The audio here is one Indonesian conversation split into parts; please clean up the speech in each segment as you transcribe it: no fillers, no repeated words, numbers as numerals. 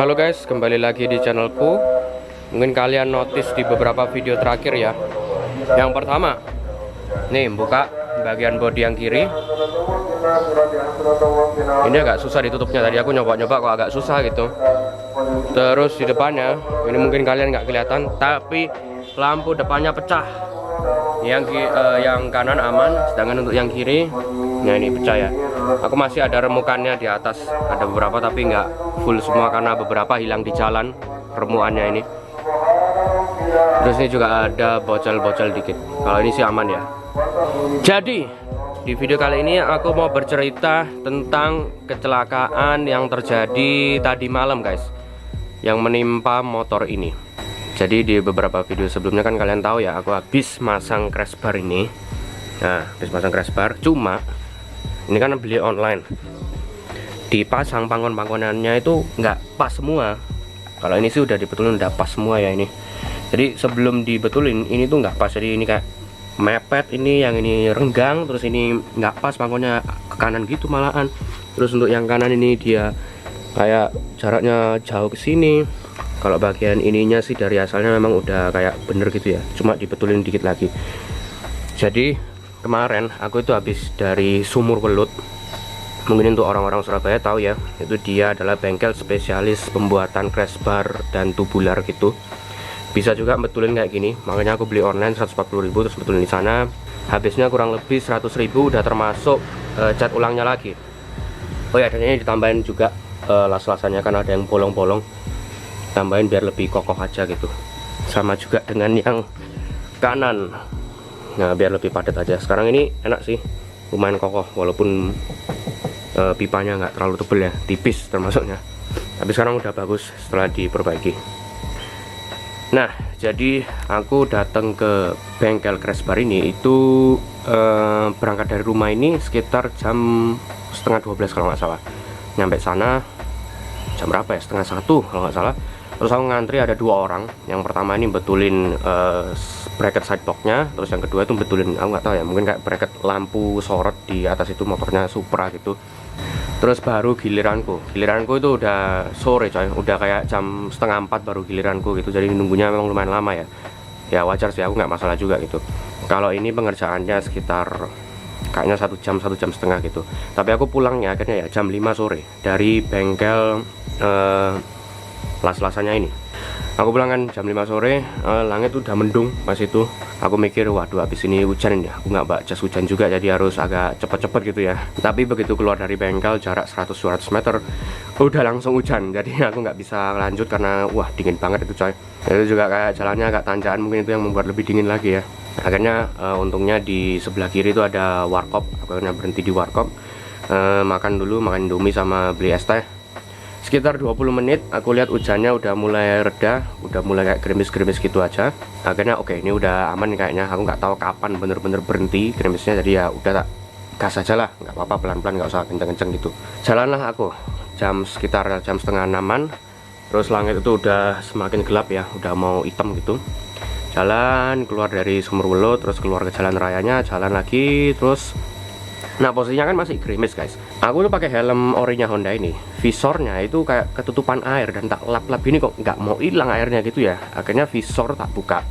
Halo guys, kembali lagi di channelku. Mungkin kalian notice di beberapa video terakhir ya. Yang pertama, nih buka bagian bodi yang kiri. Ini agak susah ditutupnya, tadi aku nyoba-nyoba kok agak susah gitu. Terus di depannya, ini mungkin kalian nggak kelihatan, tapi lampu depannya pecah. Yang kanan aman, sedangkan untuk yang kiri, nah ini pecah ya. Aku masih ada remukannya di atas, ada beberapa tapi nggak full semua karena beberapa hilang di jalan remukannya ini. Terus ini juga ada bocel-bocel dikit. Kalau ini sih aman ya. Jadi di video kali ini aku mau bercerita tentang kecelakaan yang terjadi tadi malam guys, yang menimpa motor ini. Jadi di beberapa video sebelumnya kan kalian tahu ya, aku habis masang crash bar ini. Nah, habis masang crash bar, cuma ini kan beli online, dipasang pangkon-pangkonannya itu nggak pas semua. Kalau ini sih udah dibetulin, udah pas semua ya ini. Jadi sebelum dibetulin ini tuh nggak pas, jadi ini kayak mepet, ini yang ini renggang, terus ini nggak pas pangkonnya ke kanan gitu malahan. Terus untuk yang kanan ini dia kayak jaraknya jauh ke sini. Kalau bagian ininya sih dari asalnya memang udah kayak bener gitu ya, cuma dibetulin dikit lagi. Jadi kemarin aku itu habis dari Sumur Welut. Mungkin untuk orang-orang Surabaya tahu ya, itu dia adalah bengkel spesialis pembuatan crash bar dan tubular gitu. Bisa juga betulin kayak gini, makanya aku beli online 140.000 terus betulin di sana. Habisnya kurang lebih 100.000, udah termasuk cat ulangnya lagi. Oh ya, dan ini ditambahin juga las-lasannya, kan ada yang bolong-bolong, tambahin biar lebih kokoh aja gitu. Sama juga dengan yang kanan, nah biar lebih padat aja. Sekarang ini enak sih, lumayan kokoh walaupun pipanya nggak terlalu tebel ya, tipis termasuknya. Tapi sekarang udah bagus setelah diperbaiki. Nah, jadi aku datang ke bengkel crash bar ini itu berangkat dari rumah ini sekitar jam setengah 12 kalau nggak salah. Nyampe sana jam berapa ya, setengah 1 kalau nggak salah. Terus aku ngantri ada 2 orang. Yang pertama ini betulin bracket sideboxnya, terus yang kedua itu betulin, aku nggak tahu ya, mungkin kayak bracket lampu sorot di atas itu motornya Supra gitu. Terus baru giliranku itu udah sore coy, udah kayak jam setengah 4 baru giliranku gitu. Jadi nunggunya memang lumayan lama ya. Ya wajar sih, aku nggak masalah juga gitu. Kalau ini pengerjaannya sekitar kayaknya 1 jam, 1 jam setengah gitu. Tapi aku pulangnya akhirnya ya jam 5 sore dari bengkel las-lasannya ini. Aku pulang kan jam 5 sore, langit udah mendung pas itu. Aku mikir, waduh habis ini hujan ini, aku nggak bawa jas hujan juga, jadi harus agak cepet-cepet gitu ya. Tapi begitu keluar dari bengkel jarak 100-200 meter udah langsung hujan, jadi aku nggak bisa lanjut karena wah dingin banget itu coy. Itu juga kayak jalannya agak tanjakan, mungkin itu yang membuat lebih dingin lagi ya. Akhirnya untungnya di sebelah kiri itu ada warkop. Aku akhirnya berhenti di warkop, makan dulu, makan Indomie sama beli es teh. Sekitar 20 menit aku lihat hujannya udah mulai reda, udah mulai kayak gerimis-gerimis gitu aja. Akhirnya oke, ini udah aman kayaknya. Aku nggak tahu kapan bener-bener berhenti gerimisnya, jadi ya udah tak gas aja lah, nggak apa-apa, pelan-pelan, nggak usah kenceng-kenceng gitu. Jalanlah aku sekitar jam setengah 6-an. Terus langit itu udah semakin gelap ya, udah mau hitam gitu. Jalan keluar dari Sumur Welut, terus keluar ke jalan rayanya, jalan lagi terus. Nah posisinya kan masih gerimis guys. Aku tuh pakai helm orinya Honda ini, visornya itu kayak ketutupan air dan tak lap-lap ini kok nggak mau hilang airnya gitu ya. Akhirnya visor tak buka.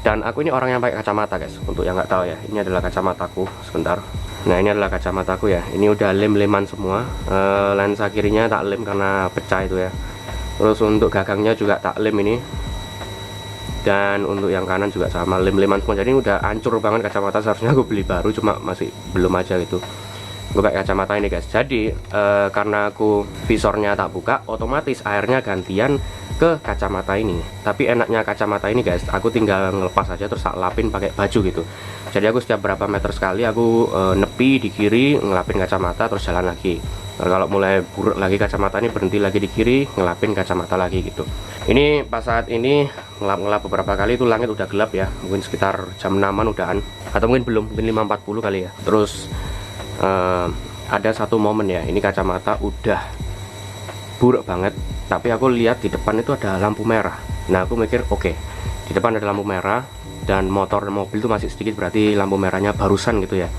Dan aku ini orang yang pakai kacamata guys. Untuk yang nggak tahu ya, ini adalah kacamataku. Sebentar. Nah ini adalah kacamataku ya. Ini udah lem-leman semua. Lensa kirinya tak lem karena pecah itu ya. Terus untuk gagangnya juga tak lem ini. Dan untuk yang kanan juga sama, lem-leman semua. Jadi udah hancur banget kacamata, seharusnya aku beli baru, cuma masih belum aja gitu. Gue pakai kacamata ini guys. Jadi karena aku visornya tak buka, otomatis airnya gantian ke kacamata ini. Tapi enaknya kacamata ini guys, aku tinggal ngelepas aja terus tak lapin pakai baju gitu. Jadi aku setiap berapa meter sekali aku nepi di kiri, ngelapin kacamata terus jalan lagi. Nah, kalau mulai buruk lagi kacamata ini, berhenti lagi di kiri, ngelapin kacamata lagi gitu. Ini pas saat ini ngelap-ngelap beberapa kali itu langit udah gelap ya, mungkin sekitar jam 6-an udahan, atau mungkin belum, mungkin 5.40 kali ya. Terus ada satu momen ya, ini kacamata udah buruk banget, tapi aku lihat di depan itu ada lampu merah. Nah aku mikir oke, di depan ada lampu merah dan mobil itu masih sedikit, berarti lampu merahnya barusan gitu ya.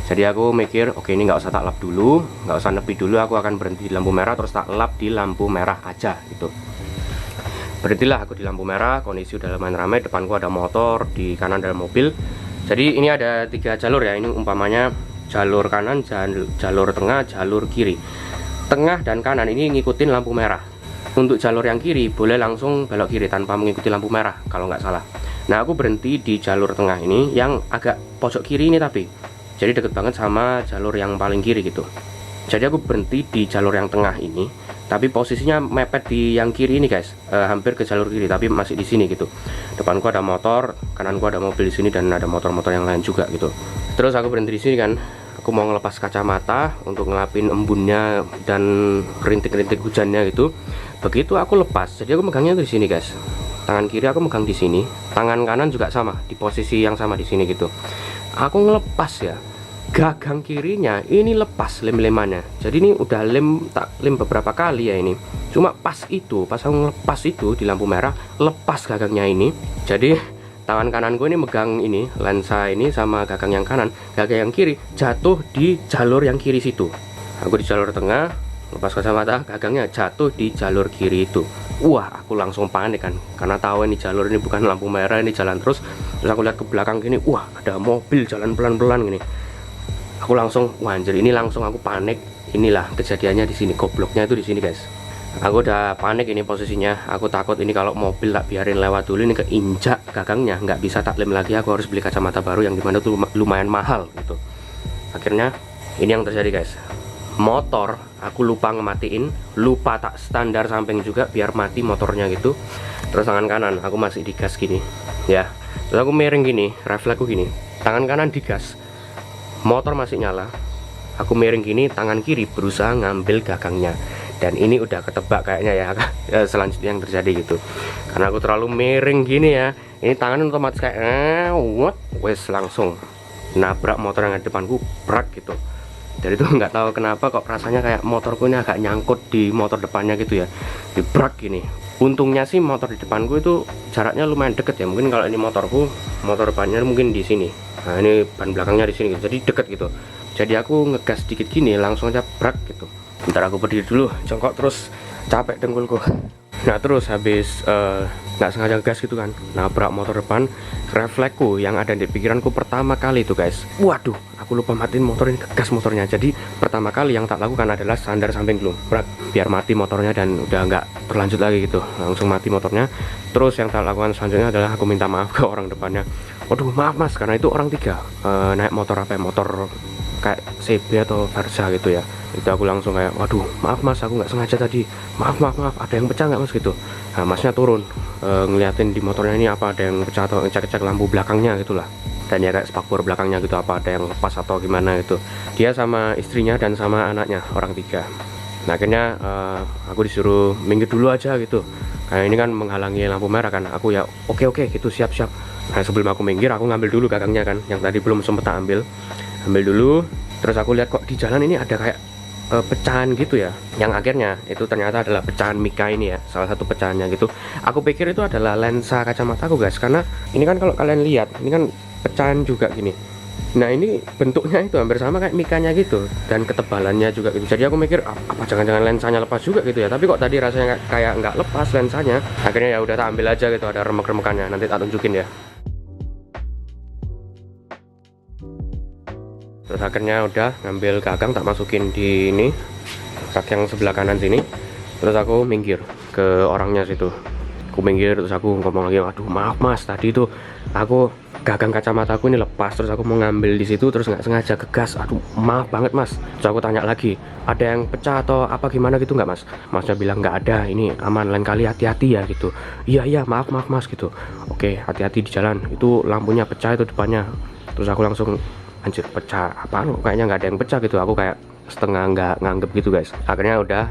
Jadi aku mikir, oke ini nggak usah tak lap dulu, nggak usah nepi dulu, aku akan berhenti di lampu merah terus tak lap di lampu merah aja gitu. Berhentilah aku di lampu merah, kondisi udah lumayan ramai, depanku ada motor, di kanan ada mobil. Jadi ini ada 3 jalur ya, ini umpamanya jalur kanan, jalur tengah, jalur kiri. Tengah dan kanan ini ngikutin lampu merah. Untuk jalur yang kiri boleh langsung belok kiri tanpa mengikuti lampu merah kalau nggak salah. Nah aku berhenti di jalur tengah ini yang agak pojok kiri ini, tapi jadi deket banget sama jalur yang paling kiri gitu. Jadi aku berhenti di jalur yang tengah ini, tapi posisinya mepet di yang kiri ini guys, hampir ke jalur kiri tapi masih di sini gitu. Depanku ada motor, kananku ada mobil di sini dan ada motor-motor yang lain juga gitu. Terus aku berhenti di sini kan, aku mau ngelepas kacamata untuk ngelapin embunnya dan rintik-rintik hujannya gitu. Begitu aku lepas, jadi aku megangnya tuh di sini guys. Tangan kiri aku megang di sini, tangan kanan juga sama di posisi yang sama di sini gitu. Aku ngelepas ya, gagang kirinya ini lepas lem-lemannya. Jadi ini udah tak lem beberapa kali ya ini. Cuma pas aku ngelepas itu di lampu merah, lepas gagangnya ini. Jadi tangan kananku ini megang ini lensa ini sama gagang yang kanan, gagang yang kiri jatuh di jalur yang kiri situ. Aku di jalur tengah, lepas kacamata, gagangnya jatuh di jalur kiri itu. Wah, aku langsung panik kan, karena tahu ini jalur ini bukan lampu merah, ini jalan terus. Terus aku lihat ke belakang gini, wah ada mobil jalan pelan-pelan gini. Aku langsung, wah anjir, ini langsung aku panik. Inilah kejadiannya di sini, gobloknya itu di sini guys. Aku udah panik ini posisinya. Aku takut ini kalau mobil tak biarin lewat dulu, ini keinjak gagangnya, nggak bisa tak lem lagi. Aku harus beli kacamata baru yang dimana tuh lumayan mahal gitu. Akhirnya ini yang terjadi guys. Motor aku lupa ngematiin, lupa tak standar samping juga biar mati motornya gitu. Terus tangan kanan aku masih digas gini ya. Terus aku miring gini, refleksku gini, tangan kanan digas, motor masih nyala. Aku miring gini, tangan kiri berusaha ngambil gagangnya. Dan ini udah ketebak kayaknya ya, selanjutnya yang terjadi gitu. Karena aku terlalu miring gini ya, ini tangan otomatis kayak wes langsung nabrak motor yang ada depanku, brak gitu. Dari itu nggak tahu kenapa kok rasanya kayak motorku ini agak nyangkut di motor depannya gitu ya, dibrak gini. Untungnya sih motor di depanku itu jaraknya lumayan deket ya, mungkin kalau ini motorku, motor depannya mungkin di sini. Nah ini ban belakangnya di sini gitu, jadi deket gitu. Jadi aku ngegas sedikit gini langsung aja brak gitu. Bentar aku berdiri dulu, jongkok, terus capek dengkulku. Nah terus habis nggak sengaja gas gitu kan, nabrak motor depan. Refleksku yang ada di pikiranku pertama kali itu guys, waduh aku lupa matiin motor ini, gas motornya. Jadi pertama kali yang tak lakukan adalah sandar samping dulu, brak, biar mati motornya dan udah nggak berlanjut lagi gitu, langsung mati motornya. Terus yang tak lakukan selanjutnya adalah aku minta maaf ke orang depannya. Waduh maaf mas, karena itu orang 3 naik motor apa ya, motor kayak CB atau Versa gitu ya. Itu aku langsung kayak, waduh maaf mas, aku nggak sengaja tadi, maaf ada yang pecah nggak mas gitu. Nah masnya turun ngeliatin di motornya ini apa ada yang pecah atau ngecek-cek lampu belakangnya gitulah, dan ya kayak spakbor belakangnya gitu apa ada yang lepas atau gimana gitu. Dia sama istrinya dan sama anaknya, orang 3. Nah akhirnya aku disuruh minggir dulu aja gitu, karena ini kan menghalangi lampu merah kan. Aku ya oke gitu, siap. Nah sebelum aku minggir, aku ngambil dulu gagangnya kan, yang tadi belum sempet tak ambil dulu. Terus aku lihat kok di jalan ini ada kayak pecahan gitu ya, yang akhirnya itu ternyata adalah pecahan mika ini ya, salah satu pecahannya gitu. Aku pikir itu adalah lensa kacamataku guys, karena ini kan kalau kalian lihat ini kan pecahan juga gini. Nah ini bentuknya itu hampir sama kayak mikanya gitu, dan ketebalannya juga gitu. Jadi aku mikir apa jangan-jangan lensanya lepas juga gitu ya, tapi kok tadi rasanya kayak nggak lepas lensanya. Akhirnya ya udah tak ambil aja gitu, ada remek-remekannya, nanti tak tunjukin ya. Terus akhirnya udah ngambil gagang, tak masukin di ini rak yang sebelah kanan sini. Terus aku minggir ke orangnya situ, aku minggir, terus aku ngomong lagi, waduh maaf mas, tadi tuh aku gagang kacamataku ini lepas, terus aku mau ngambil di situ terus nggak sengaja kegas, aduh maaf banget mas. Terus aku tanya lagi, ada yang pecah atau apa gimana gitu nggak mas? Masnya bilang nggak ada, ini aman, lain kali hati-hati ya gitu. Iya maaf mas gitu. Oke hati-hati di jalan, itu lampunya pecah itu depannya. Terus aku langsung, anjir pecah apaan, kayaknya nggak ada yang pecah gitu. Aku kayak setengah nggak nganggep gitu guys. Akhirnya udah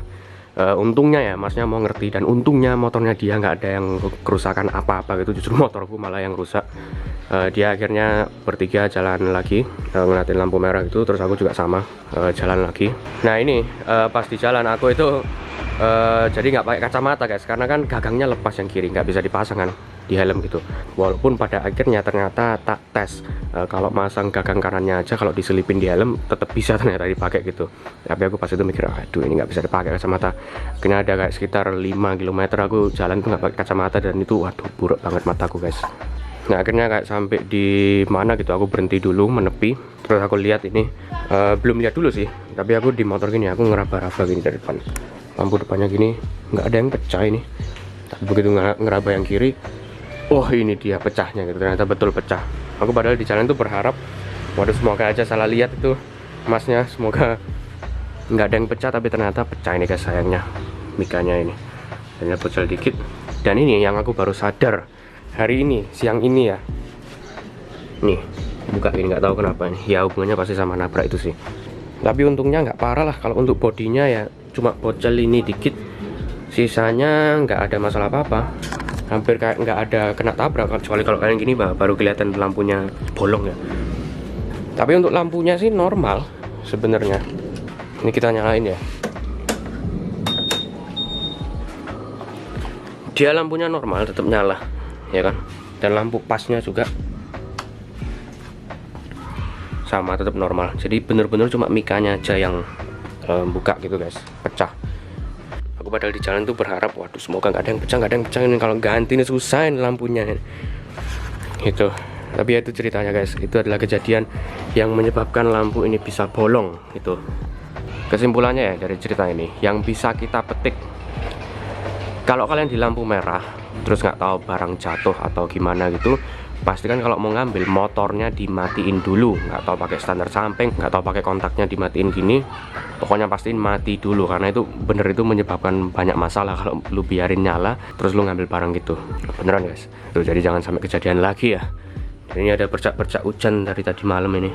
untungnya ya masnya mau ngerti, dan untungnya motornya dia nggak ada yang kerusakan apa-apa gitu, justru motorku malah yang rusak. Dia akhirnya bertiga jalan lagi ngeliatin lampu merah itu, terus aku juga sama jalan lagi. Nah ini pas di jalan aku itu jadi nggak pakai kacamata guys, karena kan gagangnya lepas yang kiri, nggak bisa dipasang kan. di helm gitu. Walaupun pada akhirnya ternyata tak tes kalau masang gagang kanannya aja kalau diselipin di helm tetap bisa ternyata dipakai gitu. Tapi aku pas itu mikir, aduh ini nggak bisa dipakai kacamata. Kena ada kayak sekitar 5 km aku jalan tuh nggak pakai kacamata, dan itu waduh buruk banget mataku guys. Nah akhirnya kayak sampai di mana gitu aku berhenti dulu menepi, terus aku lihat ini belum lihat dulu sih, tapi aku di motor gini aku ngeraba-raba gini dari depan, lampu depannya gini nggak ada yang pecah ini. Tapi begitu ngeraba yang kiri, oh ini dia pecahnya gitu, ternyata betul pecah. Aku padahal di jalan tuh berharap, waduh semoga aja salah lihat itu masnya, semoga nggak ada yang pecah, tapi ternyata pecah ini guys sayangnya mikanya ini, hanya bocor dikit. Dan ini yang aku baru sadar hari ini, siang ini ya, nih buka ini nggak tahu kenapa nih, ya hubungannya pasti sama nabrak itu sih. Tapi untungnya nggak parah lah, kalau untuk bodinya ya cuma bocor ini dikit, sisanya nggak ada masalah apa-apa, hampir kayak nggak ada kena tabrak, kecuali kalau kalian gini baru kelihatan lampunya bolong ya. Tapi untuk lampunya sih normal sebenarnya. Ini kita nyalain ya, dia lampunya normal tetap nyala ya kan, dan lampu pasnya juga sama tetap normal. Jadi bener-bener cuma mikanya aja yang buka gitu guys, pecah. Aku padahal di jalan tuh berharap, waduh semoga nggak ada yang pecah, nggak ada yang pecah ini, kalau ganti ini susah ini lampunya gitu. Tapi ya itu ceritanya guys, itu adalah kejadian yang menyebabkan lampu ini bisa bolong gitu. Kesimpulannya ya dari cerita ini yang bisa kita petik, kalau kalian di lampu merah terus nggak tahu barang jatuh atau gimana gitu, pastikan kalau mau ngambil motornya dimatiin dulu, nggak tahu pakai standar samping, nggak tahu pakai kontaknya dimatiin gini, pokoknya pastiin mati dulu, karena itu bener itu menyebabkan banyak masalah kalau lu biarin nyala terus lu ngambil barang gitu, beneran guys. Tuh, jadi jangan sampai kejadian lagi ya. Dan ini ada bercak-bercak hujan dari tadi malam ini,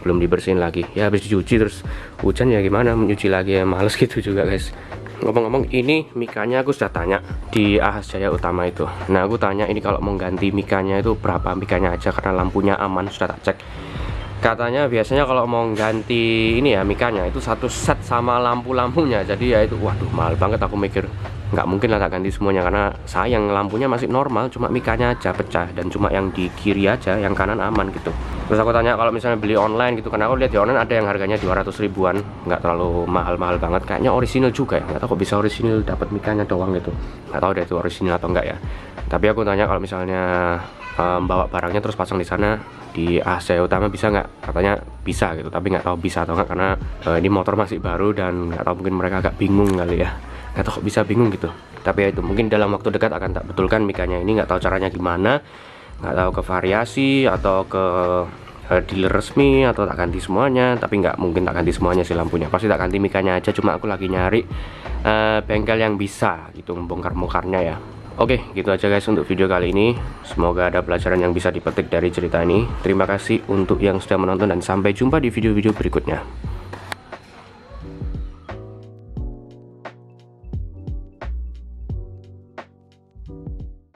belum dibersihin lagi ya, habis dicuci terus hujan ya gimana, menyuci lagi ya males gitu juga guys. Ngomong-ngomong, ini mikanya aku sudah tanya di Ahas Jaya Utama itu. Nah aku tanya ini kalau mau ganti mikanya itu berapa mikanya aja, karena lampunya aman, sudah tak cek. Katanya biasanya kalau mau ganti ini ya mikanya itu satu set sama lampu-lampunya. Jadi ya itu waduh mahal banget. Aku mikir nggak mungkin lah tak ganti semuanya, karena sayang lampunya masih normal, cuma mikanya aja pecah, dan cuma yang di kiri aja, yang kanan aman gitu. Terus aku tanya kalau misalnya beli online gitu, karena aku lihat di online ada yang harganya 200 ribuan, nggak terlalu mahal-mahal banget, kayaknya orisinil juga ya, nggak tahu kok bisa orisinil dapat mikanya doang gitu, nggak tahu deh itu orisinil atau enggak ya. Tapi aku tanya kalau misalnya bawa barangnya terus pasang di sana di Ahas Jaya Utama bisa nggak, katanya bisa gitu, tapi nggak tahu bisa atau enggak, karena ini motor masih baru dan nggak tahu, mungkin mereka agak bingung kali ya, nggak tahu kok bisa bingung gitu. Tapi ya itu mungkin dalam waktu dekat akan tak betulkan mikanya ini, nggak tahu caranya gimana, nggak tahu ke variasi atau ke dealer resmi atau tak ganti semuanya. Tapi nggak mungkin tak ganti semuanya sih lampunya, pasti tak ganti mikanya aja, cuma aku lagi nyari bengkel yang bisa gitu membongkar-bongkarnya ya. Oke, gitu aja guys untuk video kali ini. Semoga ada pelajaran yang bisa dipetik dari cerita ini. Terima kasih untuk yang sudah menonton dan sampai jumpa di video-video berikutnya.